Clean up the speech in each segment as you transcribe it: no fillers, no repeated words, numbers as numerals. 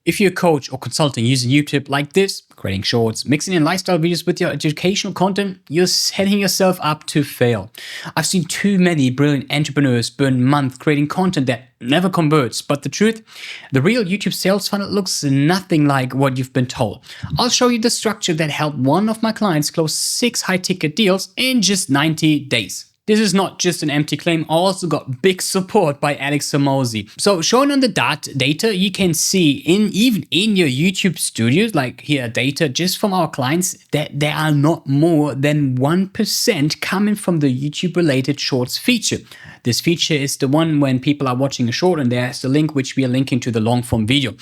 If you're a coach or consulting using YouTube like this, creating shorts, mixing in lifestyle videos with your educational content, you're setting yourself up to fail. I've seen too many brilliant entrepreneurs burn months creating content that never converts. But the truth, the real YouTube sales funnel looks nothing like what you've been told. I'll show you the structure that helped one of my clients close 6 high-ticket deals in just 90 days. This is not just an empty claim, also got big support by Alex Hormozi. So shown on the data, you can see even in your YouTube studios, like here data just from our clients, that there are not more than 1% coming from the YouTube related shorts feature. This feature is the one when people are watching a short and there's the link which we are linking to the long form video.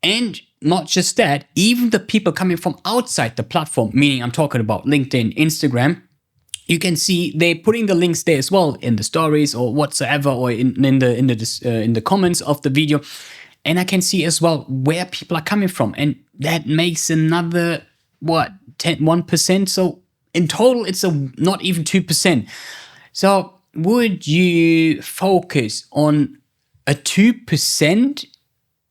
And not just that, even the people coming from outside the platform, meaning I'm talking about LinkedIn, Instagram, you can see they're putting the links there as well in the stories or whatsoever, or in the comments of the video, and I can see as well where people are coming from, and that makes another 1%. So in total, it's not even 2%. So would you focus on a 2%?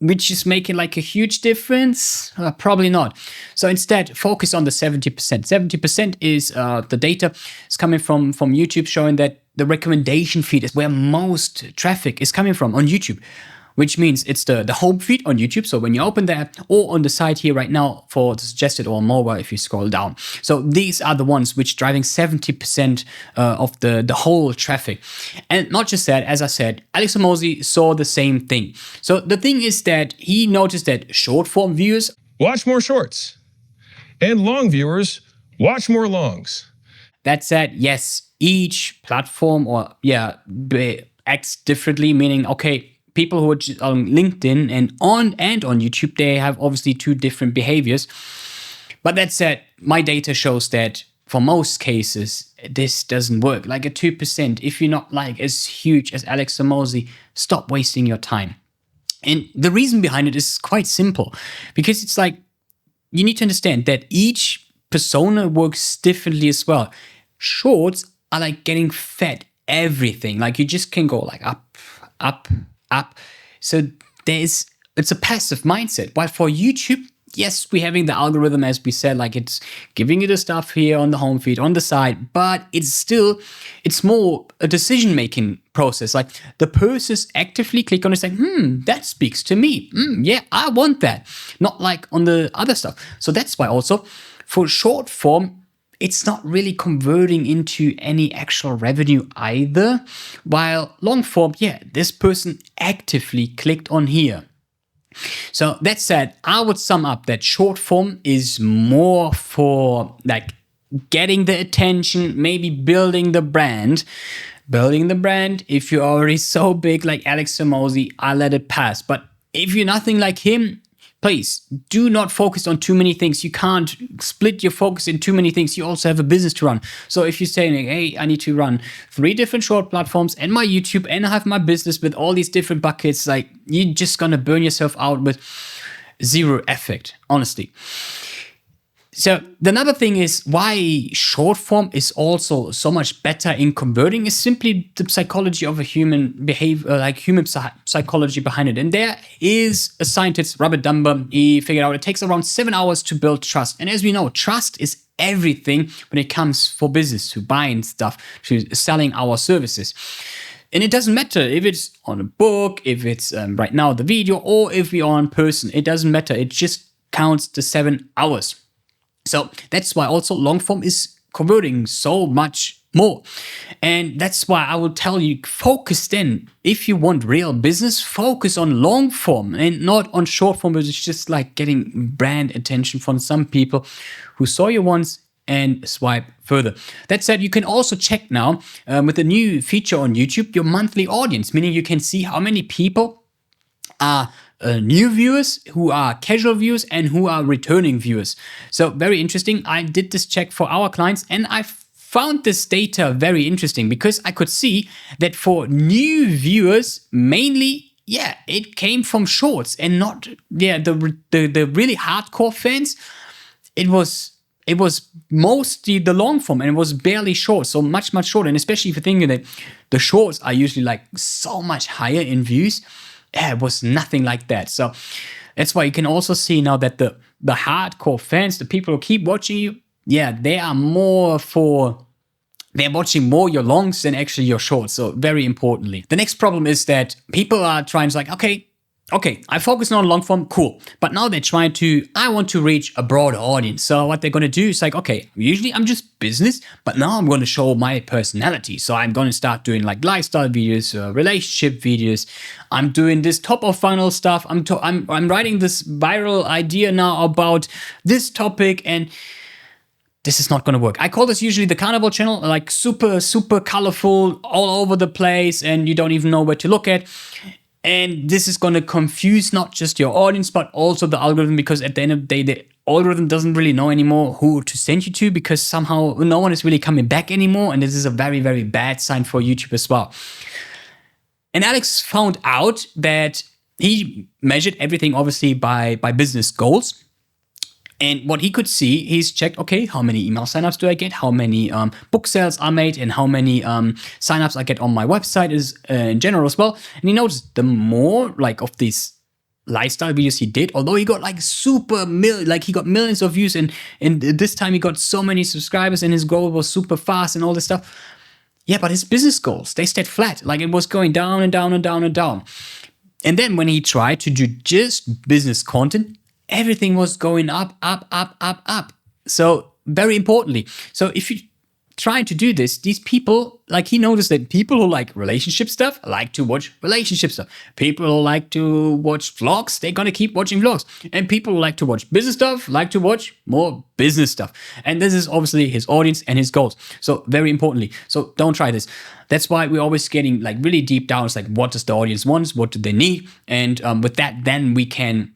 Which is making like a huge difference? Probably not. So instead, focus on the 70%. 70% is the data is coming from YouTube, showing that the recommendation feed is where most traffic is coming from on YouTube, which means it's the home feed on YouTube. So when you open the app, or on the side here right now for the suggested or mobile if you scroll down. So these are the ones which driving 70% of the whole traffic. And not just that, as I said, Alex Hormozi saw the same thing. So the thing is that he noticed that short form viewers watch more shorts, and long viewers watch more longs. That said, yes, each platform acts differently, meaning, okay, people who are on LinkedIn and on YouTube, they have obviously 2 different behaviors. But that said, my data shows that for most cases, this doesn't work. Like a 2%, if you're not like as huge as Alex Hormozi, stop wasting your time. And the reason behind it is quite simple, because it's like, you need to understand that each persona works differently as well. Shorts are like getting fed everything. Like you just can go like up, up, up. So it's a passive mindset. While for YouTube, yes, we're having the algorithm, as we said, like it's giving you the stuff here on the home feed, on the side, but it's more a decision-making process. Like the persons actively click on it and say, that speaks to me. Yeah, I want that. Not like on the other stuff. So that's why also for short form, it's not really converting into any actual revenue either. While long form, yeah, this person actively clicked on here. So that said, I would sum up that short form is more for like getting the attention, maybe building the brand. If you're already so big like Alex Hormozi, I let it pass. But if you're nothing like him, please do not focus on too many things. You can't split your focus in too many things. You also have a business to run. So if you're saying, hey, I need to run 3 different short platforms and my YouTube, and I have my business with all these different buckets, like you're just gonna burn yourself out with zero effect, honestly. So the another thing is why short form is also so much better in converting is simply the psychology of a human behavior, like human psychology behind it. And there is a scientist, Robert Dunbar, he figured out it takes around 7 hours to build trust. And as we know, trust is everything when it comes for business, to buying stuff, to selling our services. And it doesn't matter if it's on a book, if it's right now the video, or if we are in person, it doesn't matter. It just counts the 7 hours. So that's why also long form is converting so much more. And that's why I will tell you, focus then. If you want real business, focus on long form and not on short form, which is just like getting brand attention from some people who saw you once and swipe further. That said, you can also check now with a new feature on YouTube, your monthly audience, meaning you can see how many people are new viewers, who are casual viewers, and who are returning viewers. So very interesting. I did this check for our clients and I found this data very interesting because I could see that for new viewers, mainly, yeah, it came from shorts and not, yeah, the really hardcore fans. It was mostly the long form and it was barely short, so much shorter. And especially if you're thinking that the shorts are usually like so much higher in views, yeah, it was nothing like that. So That's why you can also see now that the hardcore fans, the people who keep watching you, yeah, they're watching more your longs than actually your shorts. So very importantly. The next problem is that people are trying to like, okay, I focus on long form, cool. But now they're trying to, I want to reach a broader audience. So what they're going to do is like, okay, usually I'm just business, but now I'm going to show my personality. So I'm going to start doing like lifestyle videos, relationship videos. I'm doing this top of funnel stuff. I'm writing this viral idea now about this topic, and this is not going to work. I call this usually the carnival channel, like super, super colorful, all over the place, and you don't even know where to look at. And this is going to confuse not just your audience, but also the algorithm, because at the end of the day, the algorithm doesn't really know anymore who to send you to, because somehow no one is really coming back anymore. And this is a very, very bad sign for YouTube as well. And Alex found out that he measured everything obviously by business goals. And what he could see, he's checked, okay, how many email signups do I get? How many book sales are made? And how many signups I get on my website is in general as well. And he noticed the more like of these lifestyle videos he did, although he got like he got millions of views, and this time he got so many subscribers, and his goal was super fast and all this stuff. Yeah, but his business goals, they stayed flat. Like it was going down and down and down and down. And then when he tried to do just business content, everything was going up. So very importantly, so if you try to do this, these people, like he noticed that people who like relationship stuff like to watch relationship stuff. People who like to watch vlogs, they're going to keep watching vlogs. And people who like to watch business stuff like to watch more business stuff. And this is obviously his audience and his goals. So very importantly, so don't try this. That's why we're always getting like really deep down. It's like, what does the audience want? What do they need? And with that, then we can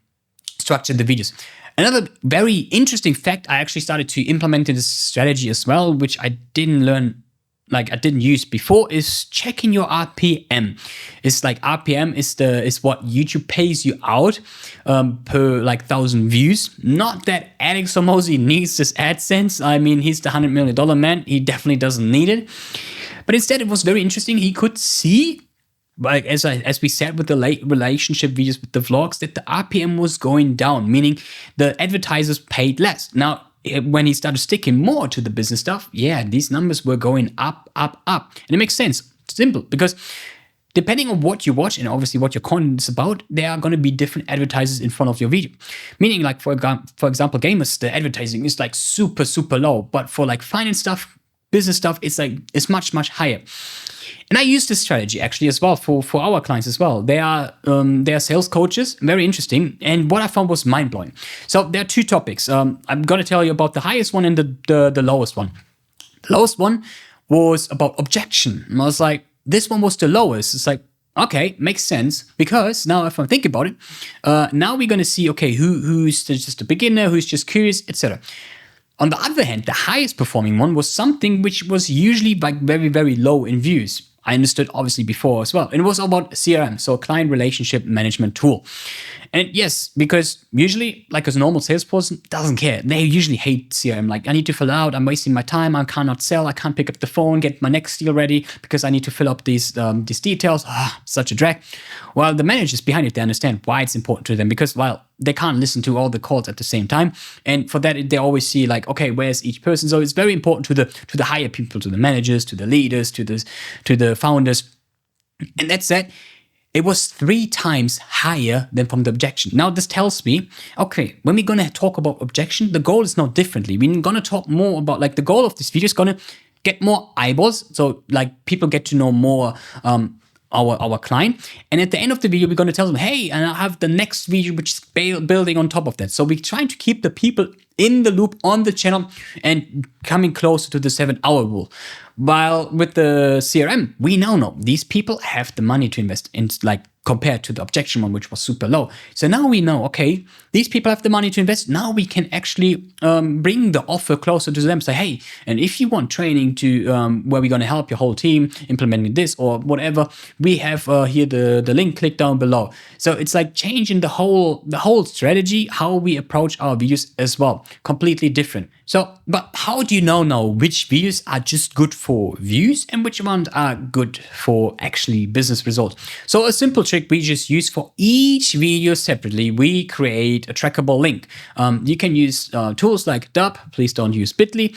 structure the videos. Another very interesting fact I actually started to implement in this strategy as well, which I didn't use before, is checking your RPM. It's like RPM is what YouTube pays you out per like 1,000 views. Not that Alex Hormozi needs this AdSense. I mean, he's the $100 million man. He definitely doesn't need it. But instead, it was very interesting. He could see, like as we said with the relationship videos, with the vlogs, that the RPM was going down, meaning the advertisers paid less. Now, when he started sticking more to the business stuff, yeah, these numbers were going up. And it makes sense. It's simple, because depending on what you watch and obviously what your content is about, there are going to be different advertisers in front of your video. Meaning, like for example, gamers, the advertising is like super, super low. But for like finance stuff, business stuff, it's much, much higher. And I use this strategy actually as well for our clients as well. They are sales coaches, very interesting. And what I found was mind-blowing. So there are two topics. I'm going to tell you about the highest one and the lowest one. The lowest one was about objection. And I was like, this one was the lowest. It's like, okay, makes sense, because now if I think about it, now we're going to see, okay, who's just a beginner, who's just curious, etc. On the other hand, the highest performing one was something which was usually like very, very low in views. I understood obviously before as well. And it was about CRM, so client relationship management tool. And yes, because usually, like a normal salesperson doesn't care. They usually hate CRM. Like, I need to fill out, I'm wasting my time, I cannot sell, I can't pick up the phone, get my next deal ready because I need to fill up these details. Such a drag. Well, the managers behind it, they understand why it's important to them, because, well, they can't listen to all the calls at the same time. And for that, they always see like, okay, where's each person? So it's very important to the higher people, to the managers, to the leaders, to the founders. And that's it. It was 3 times higher than from the objection. Now, this tells me, okay, when we're going to talk about objection, the goal is not differently. We're going to talk more about, like, the goal of this video is going to get more eyeballs. So, like, people get to know more our client. And at the end of the video, we're going to tell them, hey, and I have the next video, which is building on top of that. So we're trying to keep the people in the loop on the channel and coming closer to the 7-hour rule. While with the CRM, we now know these people have the money to invest in, like, compared to the objection one, which was super low. So now we know, okay, these people have the money to invest. Now we can actually bring the offer closer to them. Say, hey, and if you want training to where we're going to help your whole team implementing this or whatever, we have here the link, click down below. So it's like changing the whole strategy, how we approach our videos as well. Completely different. So, but how do you know which videos are just good for views and which ones are good for actually business results? So a simple trick metric we just use for each video separately. We create a trackable link. You can use tools like Dub. Please don't use Bitly.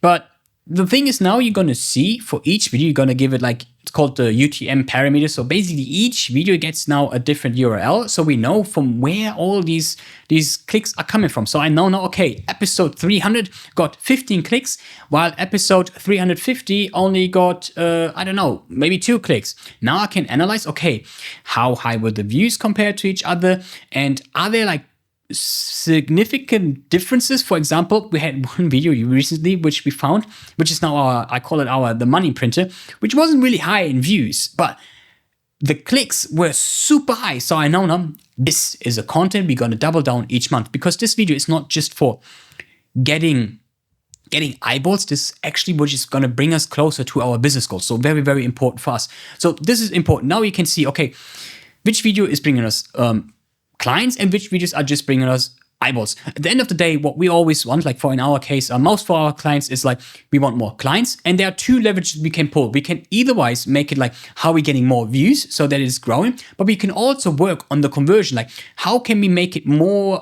But the thing is, now you're going to see for each video, you're going to give it like, it's called the UTM parameter. So basically each video gets now a different URL. So we know from where all these clicks are coming from. So I know now, okay, episode 300 got 15 clicks, while episode 350 only got, I don't know, maybe 2 clicks. Now I can analyze, okay, how high were the views compared to each other? And are there like significant differences? For example, we had one video recently which we found, which is now I call it the money printer, which wasn't really high in views, but the clicks were super high. So I know now this is a content we're going to double down each month, because this video is not just for getting eyeballs. This is actually what is going to bring us closer to our business goals. So very, very important for us. So this is important. Now you can see, okay, which video is bringing us clients and which videos are just bringing us eyeballs. At the end of the day, what we always want, like in our case, most for our clients is like, we want more clients, and there are 2 leverages we can pull. We can eitherwise make it like, how are we getting more views so that it's growing, but we can also work on the conversion. Like, how can we make it more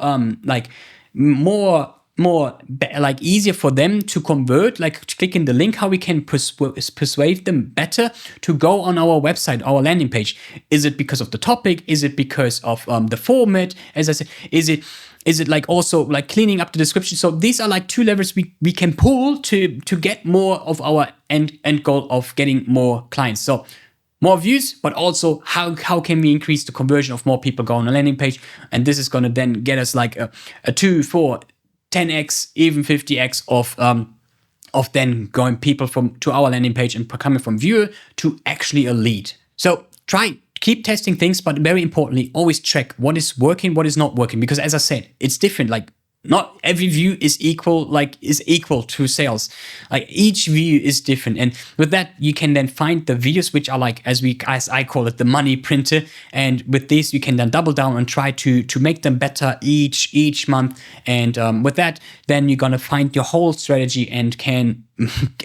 easier for them to convert, like to click in the link, how we can persuade them better to go on our website, our landing page. Is it because of the topic? Is it because of the format? As I said, is it like also like cleaning up the description? So these are like 2 levers we can pull to get more of our end goal of getting more clients. So more views, but also how can we increase the conversion of more people going on a landing page? And this is going to then get us like a 2, 4, 10x, even 50x of then going people to our landing page and coming from viewer to actually a lead. So keep testing things, but very importantly, always check what is working, what is not working. Because as I said, it's different. Like, not every view is equal to sales. Like, each view is different. And with that, you can then find the videos which are like, as I call it, the money printer. And with this, you can then double down and try to make them better each month. And with that, then you're gonna find your whole strategy and can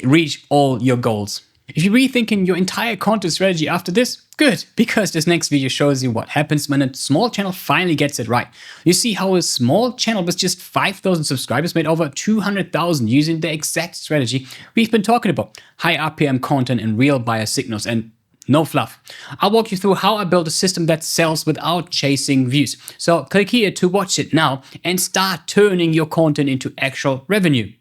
reach all your goals. If you're rethinking your entire content strategy after this, good, because this next video shows you what happens when a small channel finally gets it right. You see how a small channel with just 5,000 subscribers made over 200,000 using the exact strategy we've been talking about: high RPM content and real buyer signals, and no fluff. I'll walk you through how I built a system that sells without chasing views. So click here to watch it now and start turning your content into actual revenue.